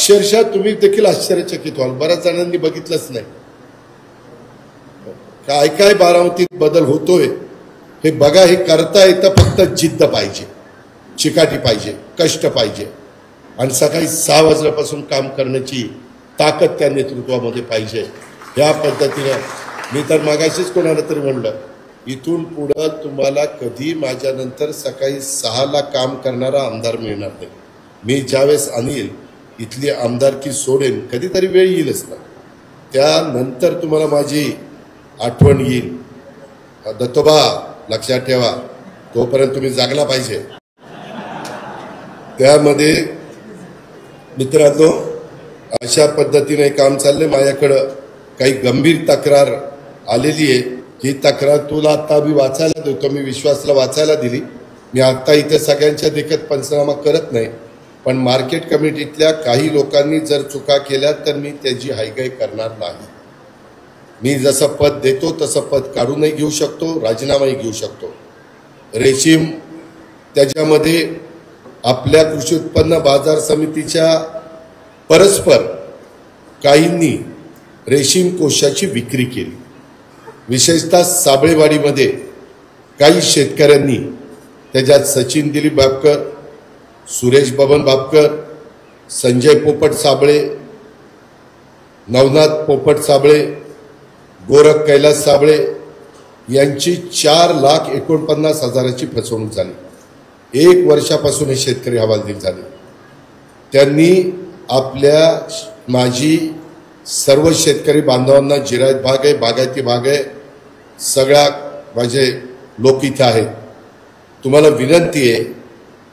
अक्षरशः तुम्ही देखील आश्चर्यचकित व्हाल, बऱ्याच जणांनी बघितलंच नाही काय काय बारामतीत बदल होतोय हे बघा. हे करता येतं, फक्त जिद्द पाहिजे, चिकाटी पाहिजे, कष्ट पाहिजे आणि सकाळी 6 वाजल्यापासून काम करण्याची ताकद त्या नेतृत्वामध्ये पाहिजे. या पद्धतीने मी तर मागाशीच कोणाला तरी म्हणलं, इथून पुढं तुम्हाला कधी माझ्यानंतर सकाळी 6ला काम करणारा आमदार मिळणार नाही. मी ज्यावेळेस आणील इथली आमदारकी सोडेन, कधीतरी वेळ येईलच ना, त्यानंतर तुम्हाला माझी आठवण येईल. दत्तोबा लक्षात ठेवा, तोपर्यंत तुम्ही जागला पाहिजे. त्यामध्ये मित्रांनो अशा पद्धतीने काम चाललंय. माझ्याकडं काही गंभीर तक्रार आलेली आहे. ही तक्रार तुला आता मी वाचायला देतो. मी विश्वासला वाचायला दिली. मी आता इथे सगळ्यांच्या देखत पंचनामा करत नाही, पण मार्केट कमिटीतल्या काही लोकांनी जर चुका केल्या तर मी त्याची हायगाई करणार नाही. मी जसं पद देतो तसं पद काढूनही घेऊ शकतो, राजीनामाही घेऊ शकतो. रेशीम त्याच्यामध्ये आपल्या कृषी उत्पन्न बाजार समितीच्या परस्पर काहींनी रेशीम कोशाची विक्री केली. विशेषतः साबळेवाडीमध्ये काही शेतकऱ्यांनी, त्याच्यात सचिन दिलीप बापकर, सुरेश बबन बापकर, संजय पोपट साबळे, नवनाथ पोपट साबळे, गोरख कैलास साबळे यांची 4,49,000ची फसवणूक झाली. 1 वर्षापासून हे शेतकरी हवालदिल झाले. त्यांनी आपल्या माझी सर्व शेतकरी बांधवांना, जिरायत भाग आहे, बागायती भाग आहे, सगळ्या माझे लोक इथं आहेत, तुम्हाला विनंती आहे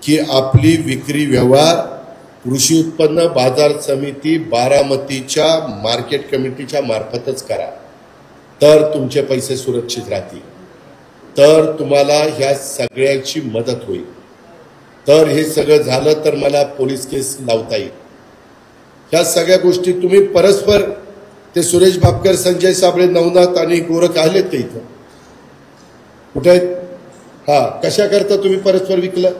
की आपली विक्री व्यवहार कृषी उत्पन्न बाजार समिती बारामतीच्या मार्केट कमिटीच्या मार्फतच करा, तर तुमचे पैसे सुरक्षित राहतील, तर तुम्हाला ह्या सगळ्याची मदत होईल. तर हे सगळं झालं तर मला पोलीस केस लावता येईल. ह्या सगळ्या गोष्टी तुम्ही परस्पर, ते सुरेश बापकर, संजय साबळे, नवनाथ आणि गोरख आलेत ते इथं कुठे आहेत? हा, कशा करता तुम्ही परस्पर विकलं?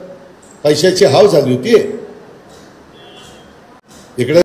पैशाची हाव झाली होती इकडे.